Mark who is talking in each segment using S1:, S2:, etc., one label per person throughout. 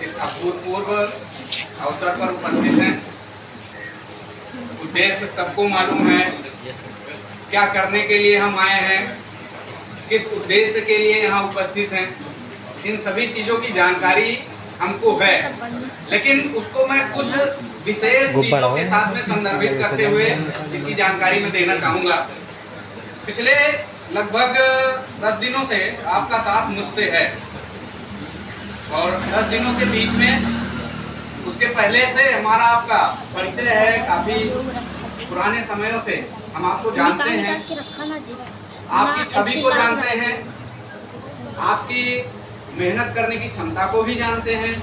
S1: इस अभूतपूर्व अवसर पर उपस्थित हैं। उद्देश्य सबको मालूम है, क्या करने के लिए हम आए हैं, किस उद्देश्य के लिए यहाँ उपस्थित हैं, इन सभी चीज़ों की जानकारी हमको है, लेकिन उसको मैं कुछ विशेष चीज़ों के साथ में संदर्भित करते हुए इसकी जानकारी मैं देना चाहूँगा। पिछले लगभग 10 दिनों से आपका साथ मुझसे है और 10 दिनों के बीच में उसके पहले से हमारा आपका परिचय है। काफ़ी पुराने समयों से हम आपको जानते हैं, आपकी छवि को जानते हैं, आपकी मेहनत करने की क्षमता को भी जानते हैं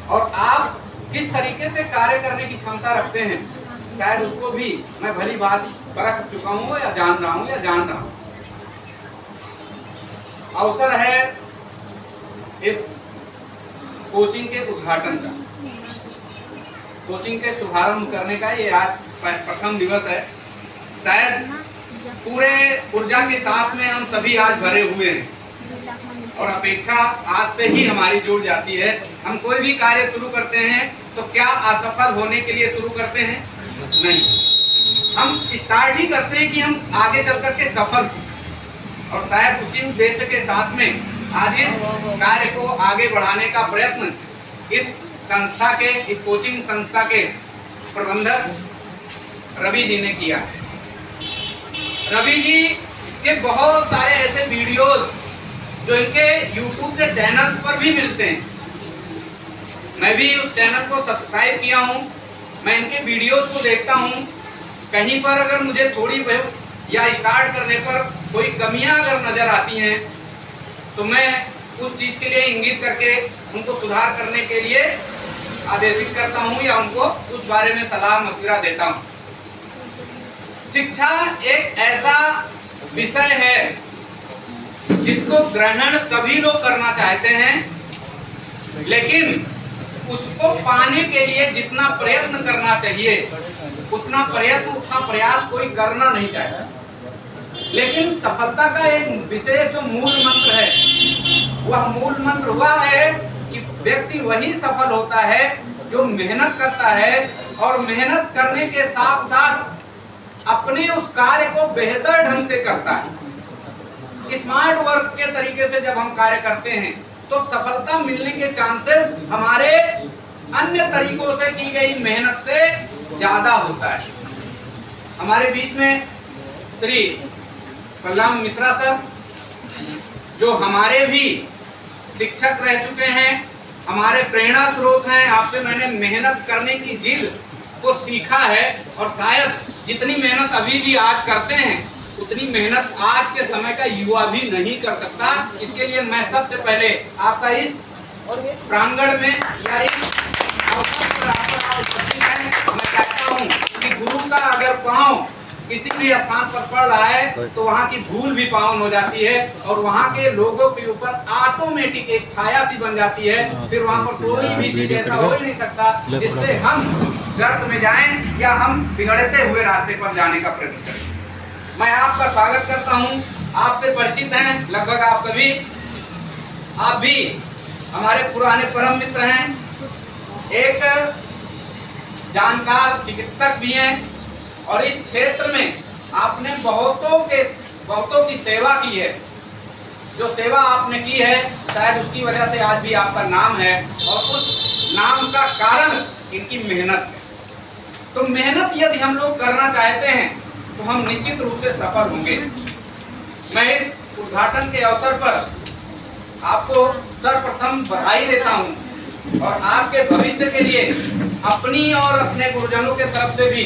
S1: और आप किस तरीके से कार्य करने की क्षमता रखते हैं, शायद उसको भी मैं भली बात परख चुका हूँ या जान रहा हूँ। अवसर है इस कोचिंग के उद्घाटन का, कोचिंग के शुभारंभ करने का। ये आज प्रथम दिवस है। शायद पूरे ऊर्जा के साथ में हम सभी आज भरे हुए हैं और अपेक्षा आज से ही हमारी जुड़ जाती है। हम कोई भी कार्य शुरू करते हैं तो क्या असफल होने के लिए शुरू करते हैं? नहीं, हम स्टार्ट ही करते हैं कि हम आगे चल करके सफल। और शायद उसी उद्देश्य के साथ में आज इस कार्य को आगे बढ़ाने का प्रयत्न इस संस्था के, इस कोचिंग संस्था के प्रबंधक रवि जी ने किया है। रवि जी के बहुत सारे ऐसे वीडियोस जो इनके YouTube के चैनल्स पर भी मिलते हैं। मैं भी उस चैनल को सब्सक्राइब किया हूँ, मैं इनके वीडियोस को देखता हूँ। कहीं पर अगर मुझे थोड़ी बहुत या स्टार्ट करने पर कोई कमियां अगर नज़र आती हैं तो मैं उस चीज़ के लिए इंगित करके उनको सुधार करने के लिए आदेशित करता हूँ या उनको उस बारे में सलाह मशविरा देता हूँ। शिक्षा एक ऐसा विषय है जिसको ग्रहण सभी लोग करना चाहते हैं, लेकिन उसको पाने के लिए जितना प्रयत्न करना चाहिए उतना प्रयास कोई करना नहीं चाहता। लेकिन सफलता का एक विशेष जो मूल मंत्र है, वह मूल मंत्र वह है कि व्यक्ति वही सफल होता है जो मेहनत करता है और मेहनत करने के साथ साथ अपने उस कार्य को बेहतर ढंग से करता है। स्मार्ट वर्क के तरीके से जब हम कार्य करते हैं तो सफलता मिलने के चांसेस हमारे अन्य तरीकों से की गई मेहनत से ज्यादा होता है। हमारे बीच में श्री प्रहलाद मिश्रा सर, जो हमारे भी शिक्षक रह चुके हैं, हमारे प्रेरणा स्रोत हैं। आपसे मैंने मेहनत करने की जिद को सीखा है और शायद जितनी मेहनत अभी भी आज करते हैं उतनी मेहनत आज के समय का युवा भी नहीं कर सकता। इसके लिए मैं सबसे पहले आपका इस प्रांगण में या इस अवसर पर आप उपस्थित हैं, मैं कहता हूँ कि गुरु का अगर पाँव किसी भी स्थान पर पड़ रहा है तो वहाँ की धूल भी पावन हो जाती है और वहाँ के लोगों के ऊपर ऑटोमेटिक एक छाया सी बन जाती है। फिर वहाँ पर कोई भी चीज ऐसा हो ही नहीं सकता जिससे हम गर्त में जाएं या हम बिगड़ते हुए रास्ते पर जाने का प्रयत्न करें। मैं आपका स्वागत करता हूँ। आपसे परिचित हैं लगभग आप सभी, आप भी हमारे पुराने परम मित्र हैं, एक जानकार चिकित्सक भी हैं और इस क्षेत्र में आपने बहुतों की सेवा की है। जो सेवा आपने की है शायद उसकी वजह से आज भी आपका नाम है और उस नाम का कारण इनकी मेहनत है। तो मेहनत यदि हम लोग करना चाहते हैं तो हम निश्चित रूप से सफल होंगे। मैं इस उद्घाटन के अवसर पर आपको सर्वप्रथम बधाई देता हूं और आपके भविष्य के लिए अपनी और अपने गुरुजनों के तरफ से भी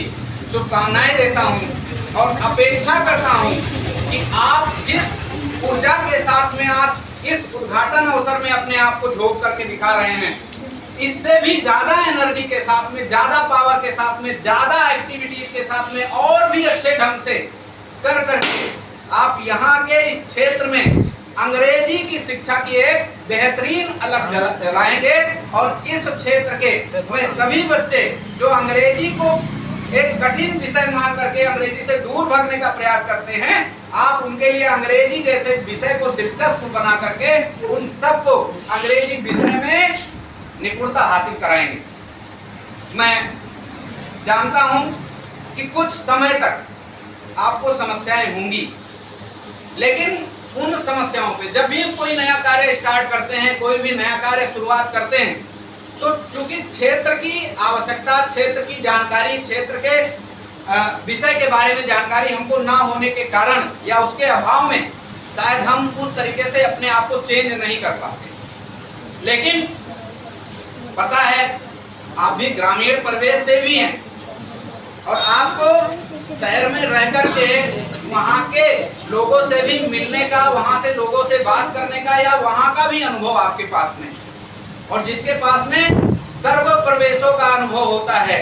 S1: शुभकामनाएं देता हूं और अपेक्षा करता हूं कि आप जिस ऊर्जा के साथ में आज इस उद्घाटन अवसर में अपने आप को झोंक करके दिखा रहे हैं, इससे भी ज्यादा एनर्जी के साथ में, ज्यादा पावर के साथ में, ज्यादा एक्टिविटीज के साथ में और भी अच्छे ढंग से कर करके आप यहाँ के इस क्षेत्र में अंग्रेजी की शिक्षा की एक बेहतरीन अलग जलाएंगे और इस क्षेत्र के वह सभी बच्चे जो अंग्रेजी को एक कठिन विषय मान करके अंग्रेजी से दूर भागने का प्रयास करते हैं, आप उनके लिए अंग्रेजी जैसे विषय को दिलचस्प बना करके उन सबको हासिल कराएंगे। मैं जानता हूं कि कुछ समय तक आपको समस्याएं होंगी, लेकिन उन समस्याओं पे जब भी कोई नया कार्य स्टार्ट करते हैं, कोई भी नया कार्य शुरुआत करते हैं, तो चूंकि क्षेत्र की आवश्यकता, क्षेत्र की जानकारी, क्षेत्र के विषय के बारे में जानकारी हमको ना होने के कारण या उसके अभाव में शायद हम उस तरीके से अपने आप को चेंज नहीं कर पाते। लेकिन पता है, आप भी ग्रामीण परिवेश से भी हैं और आपको शहर में रह करके वहाँ के लोगों से भी मिलने का, वहाँ से लोगों से बात करने का या वहाँ का भी अनुभव आपके पास में, और जिसके पास में सर्व प्रवेशों का अनुभव होता है,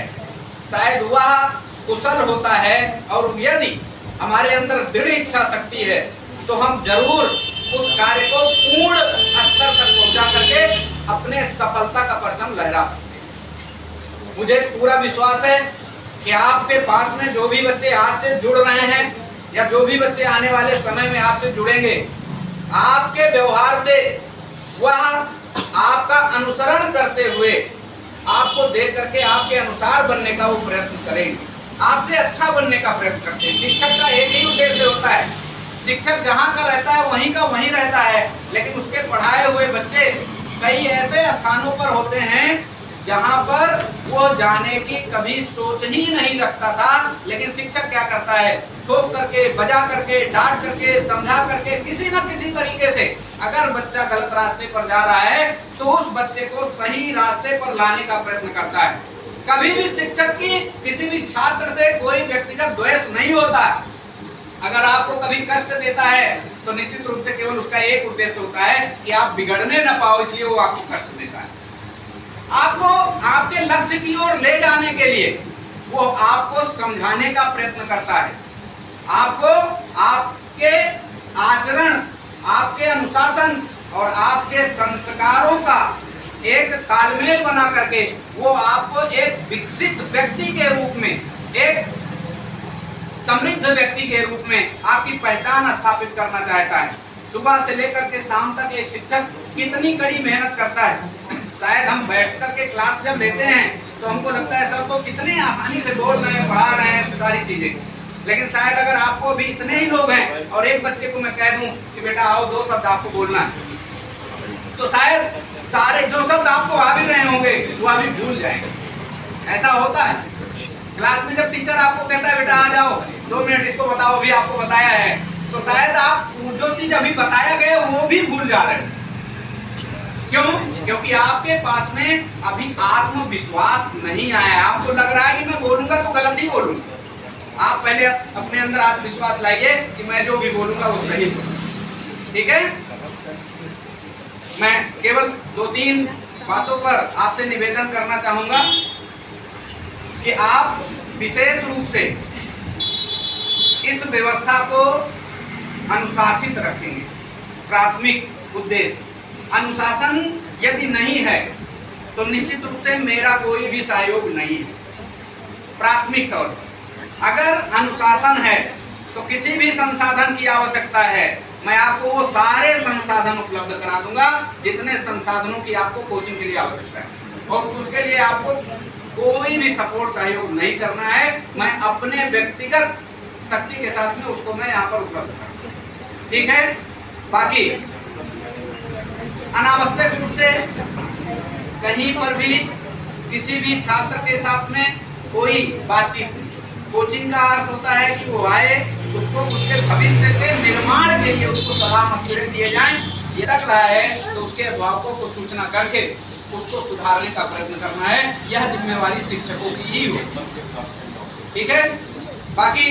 S1: शायद वह कुशल होता है। और यदि हमारे अंदर दृढ़ इच्छा शक्ति है तो हम जरूर उस कार्य को पूर्ण स्तर तक पहुंचा करके अपने सफलता का परचम लहरा सकते हैं। मुझे पूरा विश्वास है कि आपके पास में जो भी बच्चे आज से जुड़ रहे हैं या जो भी बच्चे आने वाले समय में आपसे जुड़ेंगे, आपके व्यवहार से वह आपका अनुसरण करते हुए आपको देख करके आपके अनुसार बनने का वो प्रयत्न करेंगे, आपसे अच्छा बनने का प्रयत्न करते हैं। शिक्षक का एक ही उद्देश्य होता है, शिक्षक जहाँ का रहता है वहीं का वहीं रहता है, लेकिन उसके पढ़ाए हुए बच्चे कई ऐसे स्थानों पर होते हैं जहाँ पर वो जाने की कभी सोच ही नहीं रखता था, लेकिन शिक्षक क्या करता है, ठोक करके, बजा करके, डांट करके, समझा करके, किसी न किसी तरीके से अगर बच्चा गलत रास्ते पर जा रहा है तो उस बच्चे को सही रास्ते पर लाने का प्रयत्न करता है। कभी भी शिक्षक की किसी भी छात्र से कोई व्यक्तिगत द्वेष नहीं होता। अगर आपको कभी कष्ट देता है तो निश्चित रूप से केवल उसका एक उद्देश्य होता है कि आप बिगड़ने न पाओ, इसलिए वो आपको कष्ट देता है। आपको आपके लक्ष्य की ओर ले जाने के लिए वो आपको समझाने का प्रयत्न करता है, आपको आपके आचरण, आपके अनुशासन और आपके संस्कारों का एक तालमेल बना करके वो आपको एक विकसित व्यक्ति के रूप में, एक समृद्ध व्यक्ति के रूप में आपकी पहचान स्थापित करना चाहता है। सुबह से लेकर के शाम तक एक शिक्षक कितनी कड़ी मेहनत करता है। शायद हम बैठ कर के क्लास जब लेते हैं तो हमको लगता है सर तो कितने आसानी से बोल रहे हैं, पढ़ा रहे हैं सारी चीजें, लेकिन शायद अगर आपको भी इतने ही लोग हैं और एक बच्चे को मैं कह दूं कि बेटा आओ 2 शब्द आपको बोलना है, तो शायद सारे जो शब्द आपको आ भी रहे होंगे वो अभी भूल जाएंगे। ऐसा होता है क्लास में, जब टीचर आपको कहता है बेटा आ जाओ 2 मिनट इसको बताओ, अभी आपको बताया है, तो शायद आप जो चीज अभी बताया गया वो भी भूल जा रहे हैं। क्यों? क्योंकि आपके पास में अभी आत्मविश्वास नहीं आया। आपको लग रहा है कि मैं बोलूंगा तो गलत ही बोलूंगा। आप पहले अपने अंदर आत्मविश्वास लाइए कि मैं जो भी बोलूंगा वो सही बोलूंगा। ठीक है? मैं केवल 2-3 बातों पर आपसे निवेदन करना चाहूंगा कि आप विशेष रूप से इस व्यवस्था को अनुशासित रखेंगे। प्राथमिक उद्देश्य, अनुशासन यदि नहीं है तो निश्चित रूप से मेरा कोई भी सहयोग नहीं है। प्राथमिक तौर पर अगर अनुशासन है तो किसी भी संसाधन की आवश्यकता है, मैं आपको वो सारे संसाधन उपलब्ध करा दूंगा जितने संसाधनों की आपको कोचिंग के लिए आवश्यकता है, और उसके लिए आपको कोई भी सपोर्ट सहयोग नहीं करना है। मैं अपने व्यक्तिगत शक्ति के साथ में उसको मैं यहाँ पर उपलब्ध करूँगा। ठीक है? बाकी अनावश्यक रूप से कहीं पर भी किसी भी छात्र के साथ में कोई बातचीत नहीं। कोचिंग का अर्थ होता है कि वो आए, उसको उसके भविष्य के निर्माण के लिए उसको सलाह मशवरे दिए जाएं। ये तक रहा है तो उसके अभिभावकों को सूचना करके उसको सुधारने का प्रयत्न करना है। यह जिम्मेवारी शिक्षकों की ही हो। ठीक है? बाकी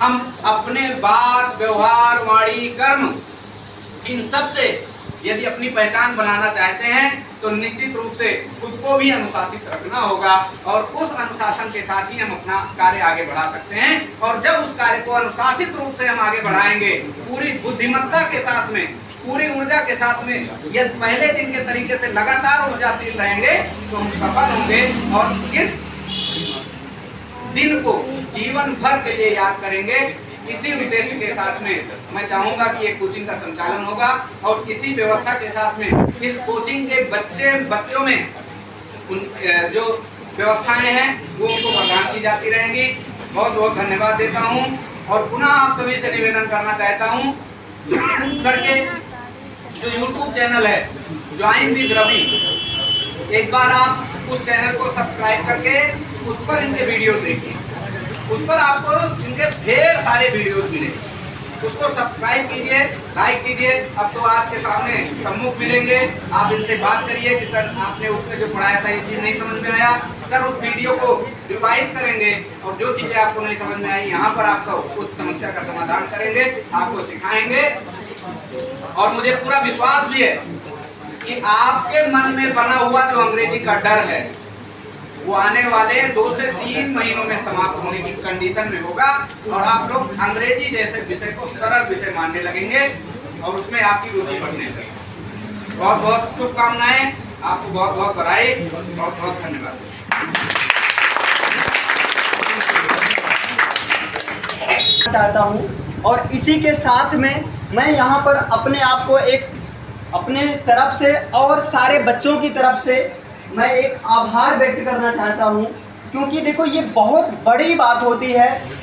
S1: हम अपने बात, व्यवहार, वाणी, कर्म, इन सब से यदि अपनी पहचान बनाना चाहते हैं तो निश्चित रूप से खुद को भी अनुशासित रखना होगा, और उस अनुशासन के साथ ही हम अपना कार्य आगे बढ़ा सकते हैं। और जब उस कार्य को अनुशासित रूप से हम आगे बढ़ाएंगे, पूरी बुद्धिमत्ता के साथ में, पूरी ऊर्जा के साथ में, यदि पहले दिन के तरीके से लगातार ऊर्जाशील रहेंगे तो हम सफल होंगे और इस दिन को जीवन भर के लिए याद करेंगे। इसी उद्देश्य के साथ में मैं चाहूंगा कि एक कोचिंग का संचालन होगा और इसी व्यवस्था के साथ में इस कोचिंग के बच्चों में जो व्यवस्थाएं हैं वो उनको प्रदान की जाती रहेंगी। बहुत बहुत धन्यवाद देता हूं और पुनः आप सभी से निवेदन करना चाहता हूं करके जो YouTube चैनल है ज्वाइन विद रवि, एक बार आप उस चैनल को सब्सक्राइब करके उस पर इनके वीडियो देखिए। उस पर आपको इनके ढेर सारे वीडियोस मिलेंगे, उसको सब्सक्राइब कीजिए, लाइक कीजिए। अब तो आपके सामने सम्मुख मिलेंगे, आप इनसे बात करिए कि सर आपने उसमें जो पढ़ाया था ये चीज़ नहीं समझ में आया, सर उस वीडियो को रिवाइज करेंगे और जो चीज़ें आपको नहीं समझ में आई यहाँ पर आपका उस समस्या का समाधान करेंगे, आपको सिखाएंगे। और मुझे पूरा विश्वास भी है कि आपके मन में बना हुआ जो अंग्रेजी का डर है वो आने वाले 2 से 3 महीनों में समाप्त होने की कंडीशन में होगा और आप लोग अंग्रेजी जैसे विषय को सरल विषय मानने लगेंगे और उसमें आपकी रुचि बढ़ने लगेगी। बहुत बहुत शुभकामनाएं, आपको बहुत बहुत बधाई, बहुत बहुत धन्यवाद।
S2: चाहता हूं और इसी के साथ में मैं यहाँ पर अपने आप को एक अपने तरफ से और सारे बच्चों की तरफ से मैं एक आभार व्यक्त करना चाहता हूँ, क्योंकि देखो ये बहुत बड़ी बात होती है